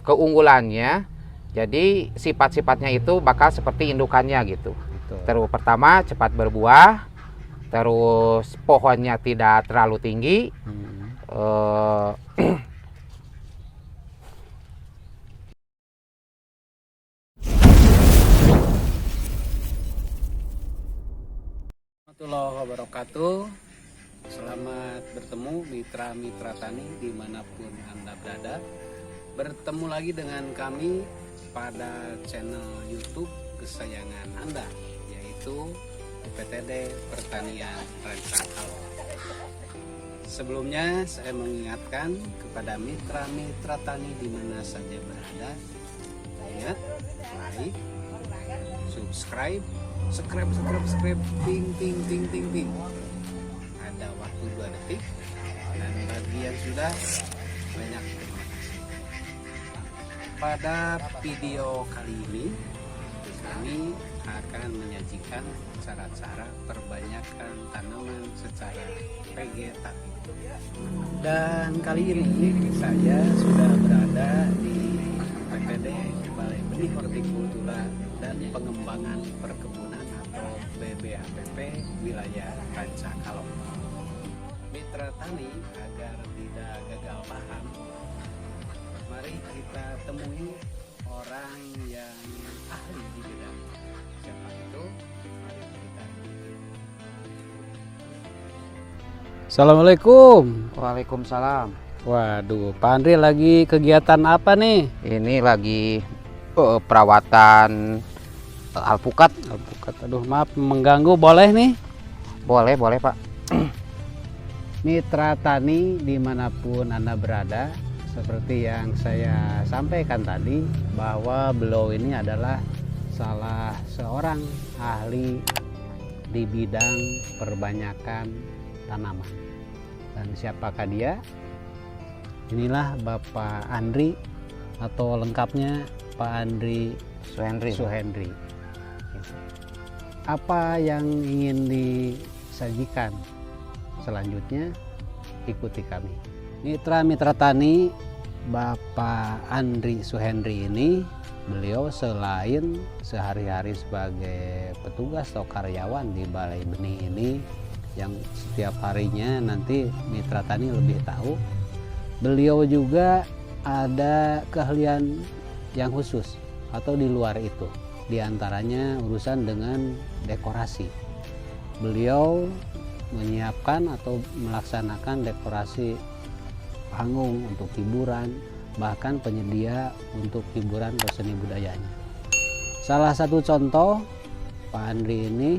keunggulannya, jadi sifat-sifatnya itu bakal seperti indukannya gitu. Betul. Terus pertama cepat berbuah, terus pohonnya tidak terlalu tinggi, eh, Warahmatullahi wabarakatuh. Selamat bertemu mitra-mitra tani dimanapun Anda berada. Bertemu lagi dengan kami pada channel YouTube kesayangan Anda, yaitu UPTD Pertanian Rancakalo. Sebelumnya saya mengingatkan kepada mitra-mitra tani di mana saja berada, ingat, like, subscribe, ting. Ada waktu 2 detik, dan bagi yang sudah, banyak terima kasih. Pada video kali ini kami akan menyajikan cara-cara perbanyakkan tanaman secara vegetatif. Dan kali ini saya sudah berada di PPD Balai Benih Hortikultura dan Pengembangan Perkebunan atau BBHPP wilayah Rancakalo. Mitra tani, agar tidak gagal paham, mari kita temui orang yang ahli di bidang. Siapa itu? Mari kita. Assalamualaikum. Waalaikumsalam. Waduh, Pak Andri lagi kegiatan apa nih? Ini lagi perawatan alpukat. Alpukat. Aduh, maaf mengganggu, boleh nih? Boleh Pak. Mitra tani dimanapun Anda berada, seperti yang saya sampaikan tadi, bahwa beliau ini adalah salah seorang ahli di bidang perbanyakan tanaman. Dan siapakah dia? Inilah Bapak Andri, atau lengkapnya Pak Andri Suhendri. Apa yang ingin disajikan selanjutnya, ikuti kami. Mitra-mitra tani, Bapak Andri Suhendri ini, beliau selain sehari-hari sebagai petugas atau karyawan di Balai Benih ini, yang setiap harinya nanti mitra tani lebih tahu, beliau juga ada keahlian yang khusus atau di luar itu, diantaranya urusan dengan dekorasi. Beliau menyiapkan atau melaksanakan dekorasi panggung untuk hiburan, bahkan penyedia untuk hiburan atau seni budayanya. Salah satu contoh, Pak Andri ini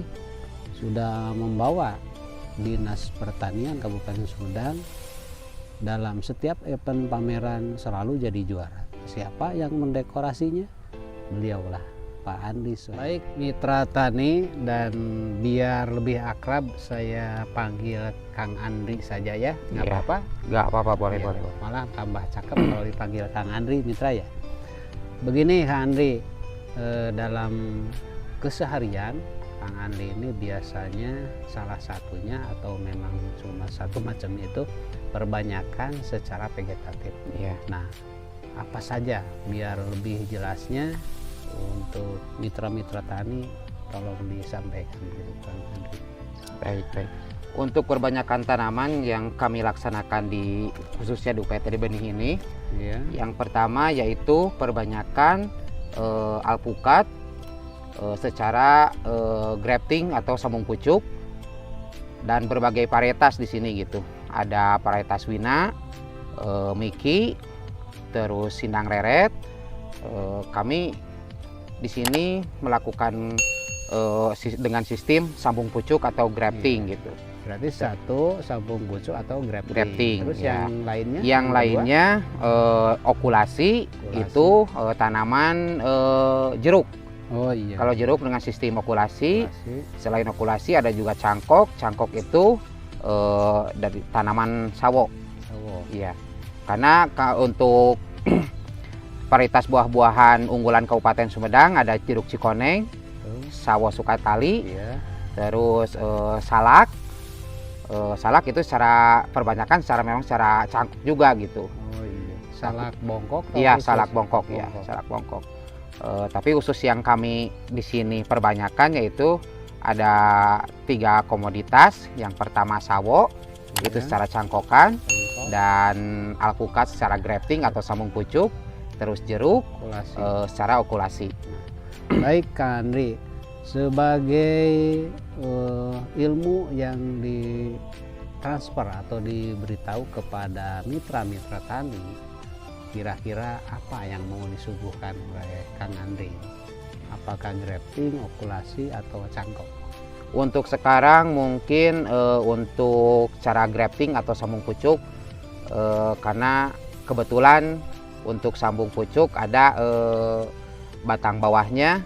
sudah membawa Dinas Pertanian Kabupaten Sumedang dalam setiap event pameran selalu jadi juara. Siapa yang mendekorasinya? Beliaulah, Pak Andri. Baik mitra tani, dan biar lebih akrab saya panggil Kang Andri saja ya, nggak apa-apa? Nggak apa-apa, boleh. Malah tambah cakep kalau dipanggil Kang Andri, mitra ya. Begini Kang Andri, dalam keseharian Kang Andri ini biasanya salah satunya atau memang cuma satu macam itu perbanyakan secara vegetatif. Iya. Nah, apa saja biar lebih jelasnya untuk mitra-mitra tani, tolong disampaikan gitu Kang Andri. Baik. Untuk perbanyakan tanaman yang kami laksanakan di khususnya di UPTD Benih ini, Ya. yang pertama yaitu perbanyakan alpukat secara grafting atau sambung pucuk, dan berbagai varietas di sini gitu. Ada varietas Wina, Miki, terus Sindang Reret. Kami di sini melakukan dengan sistem sambung pucuk atau grafting gitu. Berarti satu sambung pucuk atau grafting. Terus ya. yang lainnya? Yang lainnya okulasi, itu tanaman jeruk. Oh iya. Kalau jeruk dengan sistem okulasi. Selain okulasi ada juga cangkok. Cangkok itu dari tanaman sawo. Iya. Karena untuk varietas buah-buahan unggulan Kabupaten Sumedang ada jeruk cikoneng, sawo sukatali, Iya. terus salak. Salak itu secara perbanyakan memang secara cangkok juga gitu. Oh iya. salak bongkok? Iya, salak bongkok ya, salak bongkok. Tapi khusus yang kami di sini perbanyakan yaitu ada 3 komoditas. Yang pertama sawo, itu secara cangkokan, dan alpukat secara grafting atau sambung pucuk, terus jeruk secara okulasi. Baik Kak Andri, sebagai ilmu yang ditransfer atau diberitahu kepada mitra-mitra tani, kira-kira apa yang mau disuguhkan oleh Kang Andri? Apakah grafting, okulasi, atau cangkok? Untuk sekarang mungkin untuk cara grafting atau sambung pucuk, karena kebetulan untuk sambung pucuk ada batang bawahnya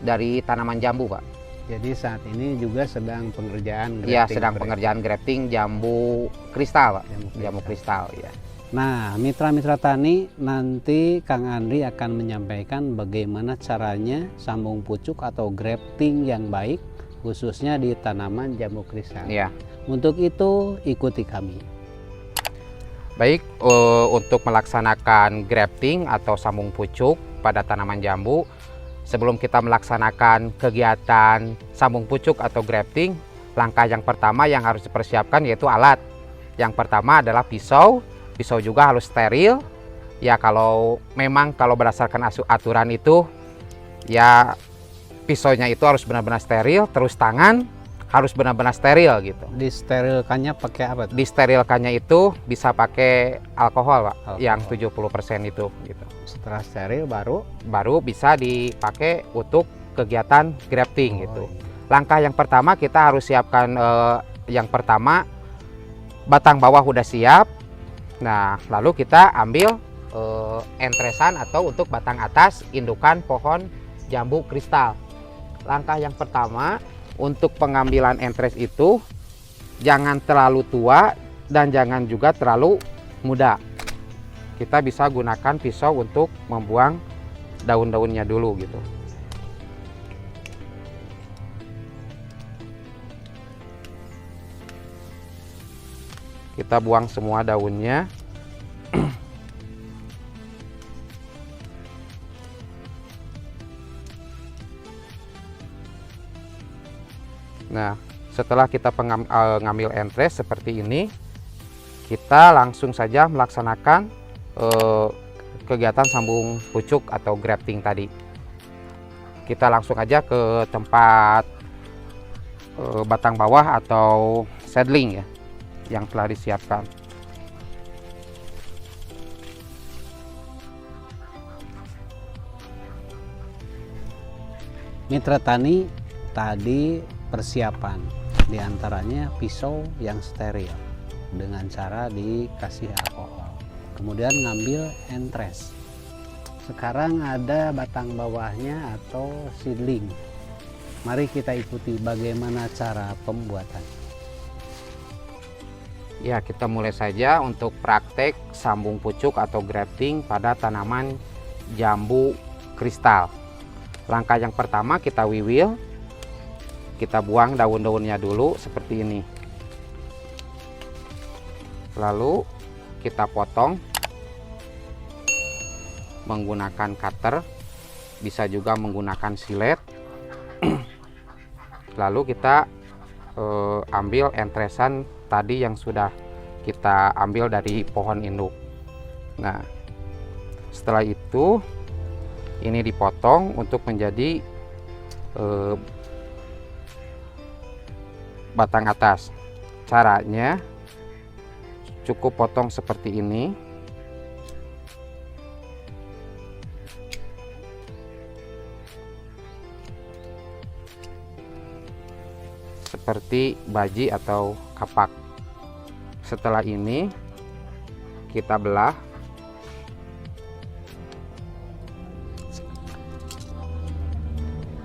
dari tanaman jambu, Pak. Jadi saat ini juga sedang pengerjaan grafting? Iya, sedang pengerjaan grafting jambu kristal, Pak. Jambu kristal, ya. Nah, mitra-mitra tani, nanti Kang Andri akan menyampaikan bagaimana caranya sambung pucuk atau grafting yang baik, khususnya di tanaman jambu kristal. Ya. Untuk itu, ikuti kami. Baik, untuk melaksanakan grafting atau sambung pucuk pada tanaman jambu, sebelum kita melaksanakan kegiatan sambung pucuk atau grafting, langkah yang pertama yang harus dipersiapkan yaitu alat. Yang pertama adalah pisau. Pisau juga harus steril. Ya, kalau berdasarkan aturan itu, ya pisaunya itu harus benar-benar steril, terus tangan harus benar-benar steril gitu. Disterilkannya pakai apa? Disterilkannya itu bisa pakai alkohol, Pak, yang 70% itu gitu. Setelah steril baru bisa dipakai untuk kegiatan grafting gitu. Langkah yang pertama kita harus siapkan yang pertama batang bawah udah siap. Nah, lalu kita ambil entresan atau untuk batang atas indukan pohon jambu kristal. Langkah yang pertama untuk pengambilan entres itu jangan terlalu tua dan jangan juga terlalu muda. Kita bisa gunakan pisau untuk membuang daun-daunnya dulu gitu. Kita buang semua daunnya. Nah, setelah kita ngambil entres seperti ini, kita langsung saja melaksanakan kegiatan sambung pucuk atau grafting tadi. Kita langsung aja ke tempat batang bawah atau seedling ya, yang telah disiapkan. Mitra tani, tadi persiapan diantaranya pisau yang steril dengan cara dikasih alkohol, kemudian ngambil entres. Sekarang ada batang bawahnya atau seedling. Mari kita ikuti bagaimana cara pembuatan. Ya, kita mulai saja untuk praktek sambung pucuk atau grafting pada tanaman jambu kristal. Langkah yang pertama kita wiwil, kita buang daun-daunnya dulu seperti ini. Lalu kita potong menggunakan cutter, bisa juga menggunakan silet. Lalu kita ambil entresan tadi yang sudah kita ambil dari pohon induk. Nah, setelah itu ini dipotong untuk menjadi batang atas. Caranya cukup potong seperti ini. Seperti baji atau kapak. Setelah ini kita belah.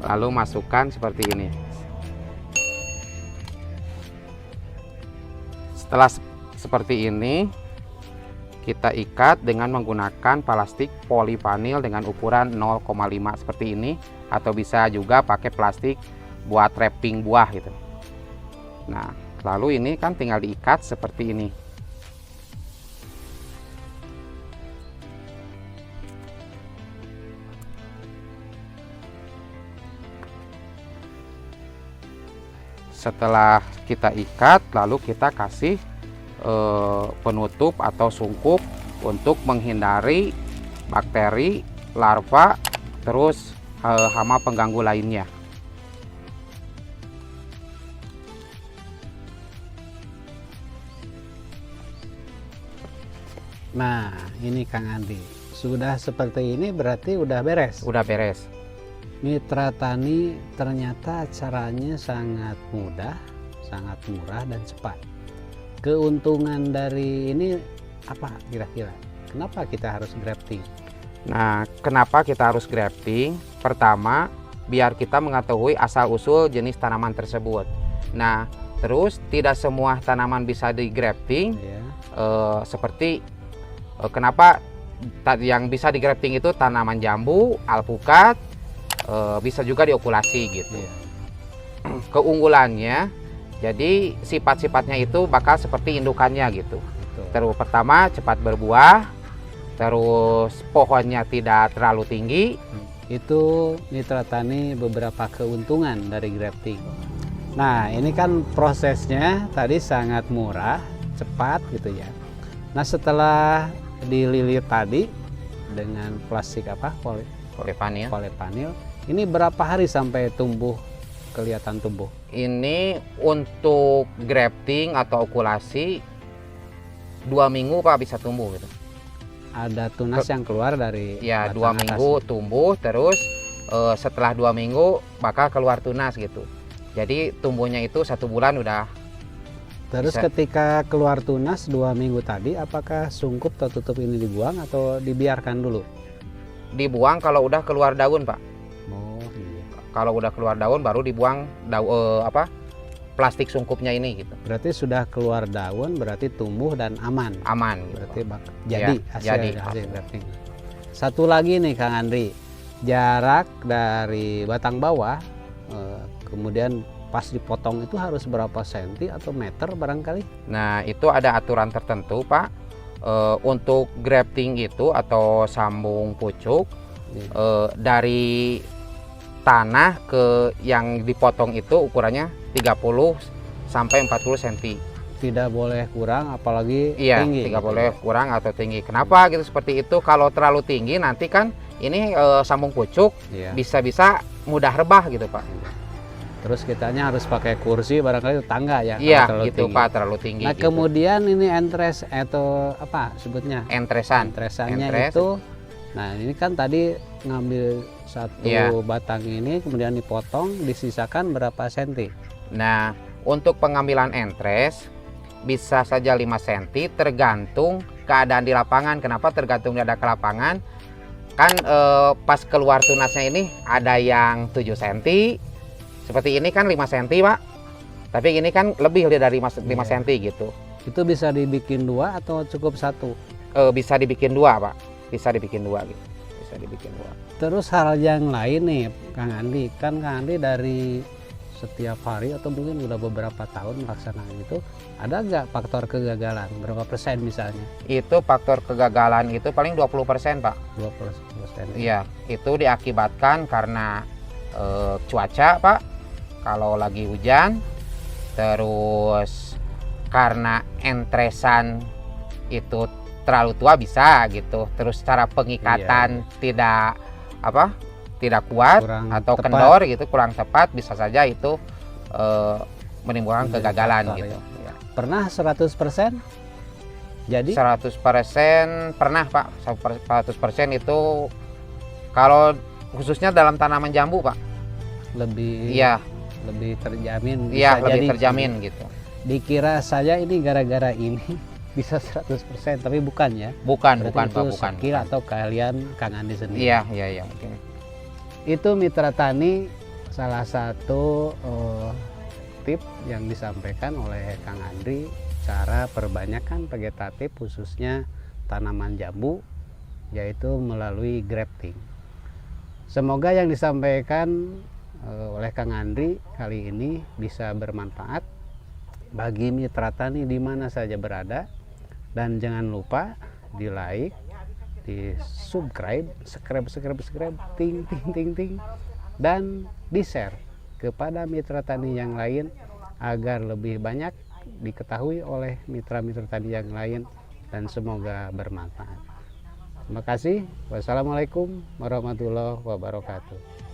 Lalu masukkan seperti ini. Setelah seperti ini, kita ikat dengan menggunakan plastik polivinil dengan ukuran 0,5 seperti ini, atau bisa juga pakai plastik buat wrapping buah gitu. Nah, lalu ini kan tinggal diikat seperti ini. Setelah kita ikat, lalu kita kasih penutup atau sungkup untuk menghindari bakteri, larva, terus hama pengganggu lainnya. Nah, ini Kang Andi. Sudah seperti ini berarti udah beres. Udah beres. Mitra Tani ternyata caranya sangat mudah, sangat murah dan cepat. Keuntungan dari ini apa kira-kira? Kenapa kita harus grafting? Nah, kenapa kita harus grafting? Pertama, biar kita mengetahui asal-usul jenis tanaman tersebut. Nah, terus tidak semua tanaman bisa di grafting. Ya. Seperti kenapa yang bisa di grafting itu tanaman jambu, alpukat, bisa juga diokulasi gitu. Ya. Keunggulannya, jadi sifat-sifatnya itu bakal seperti indukannya gitu. Betul. Terus pertama cepat berbuah, terus pohonnya tidak terlalu tinggi. Itu Mitra Tani beberapa keuntungan dari grafting. Nah, ini kan prosesnya tadi sangat murah, cepat gitu ya. Nah, setelah dililit tadi dengan plastik Polypanil. polypanil, ini berapa hari sampai tumbuh, kelihatan tumbuh? Ini untuk grafting atau okulasi 2 minggu Pak bisa tumbuh gitu. Ada tunas yang keluar dari Ya, batang 2 atas. minggu tumbuh, terus setelah 2 minggu bakal keluar tunas gitu. Jadi tumbuhnya itu 1 bulan udah. Terus bisa. ketika keluar tunas 2 minggu tadi, apakah sungkup tertutup ini dibuang atau dibiarkan dulu? Dibuang kalau udah keluar daun Pak. Oh iya. Kalau udah keluar daun baru dibuang plastik sungkupnya ini gitu. Berarti sudah keluar daun, berarti tumbuh dan aman. Aman gitu, Berarti Pak. jadi Ya, hasil grafting. Satu lagi nih Kang Andri, jarak dari batang bawah kemudian pas dipotong itu harus berapa senti atau meter barangkali? Nah, itu ada aturan tertentu Pak. Untuk grafting itu atau sambung pucuk, dari tanah ke yang dipotong itu ukurannya 30 sampai 40 cm. Tidak boleh kurang, apalagi Iya, tinggi. tidak boleh kurang atau tinggi. Kenapa gitu seperti itu? Kalau terlalu tinggi nanti kan ini sambung pucuk Iya. bisa mudah rebah gitu Pak. Terus kitanya harus pakai kursi, barangkali tangga ya. Iya, kalau terlalu gitu tinggi. Pak, terlalu tinggi. Nah, gitu. kemudian ini entres atau apa sebutnya? Entresan. Entresannya Entres. itu, nah ini kan tadi ngambil satu Iya. batang ini, kemudian dipotong, disisakan berapa senti? Nah, untuk pengambilan entres bisa saja 5 cm tergantung keadaan di lapangan. Kenapa tergantung ada ke lapangan? Kan pas keluar tunasnya ini ada yang 7 cm. Seperti ini kan 5 cm Pak. Tapi ini kan lebih dari 5 cm gitu. Itu bisa dibikin 2 atau cukup 1? Bisa dibikin 2 Pak. Bisa dibikin 2 gitu. Bisa dibikin 2. Terus hal yang lain nih Kang Andi, kan Kang Andi dari setiap hari atau mungkin udah beberapa tahun melaksanakan itu, ada nggak faktor kegagalan? Berapa persen misalnya? Itu faktor kegagalan itu paling 20% Pak. 20%. Iya, itu diakibatkan karena cuaca Pak. Kalau lagi hujan, terus karena entresan itu terlalu tua bisa gitu. Terus cara pengikatan tidak kuat Kurang atau tepat. kendor gitu, kurang tepat, bisa saja itu menimbulkan Menjadi kegagalan faktor, gitu. Ya. Pernah 100%? Jadi 100% pernah Pak. 100% itu kalau khususnya dalam tanaman jambu Pak. lebih Iya, lebih terjamin. iya bisa lebih jadi terjamin gitu. Dikira saya ini gara-gara ini bisa 100%, tapi bukan ya. Bukan, Berarti bukan itu Pak, bukan. skill atau kalian Kang Andi sendiri. Iya mungkin. Itu Mitra Tani salah satu tip yang disampaikan oleh Kang Andri, cara perbanyakkan vegetatif khususnya tanaman jambu, yaitu melalui grafting. Semoga yang disampaikan oleh Kang Andri kali ini bisa bermanfaat bagi Mitra Tani di mana saja berada, dan jangan lupa di like, di subscribe, ting, dan di share kepada Mitra Tani yang lain agar lebih banyak diketahui oleh mitra-mitra tani yang lain dan semoga bermanfaat. Terima kasih. Wassalamualaikum warahmatullahi wabarakatuh.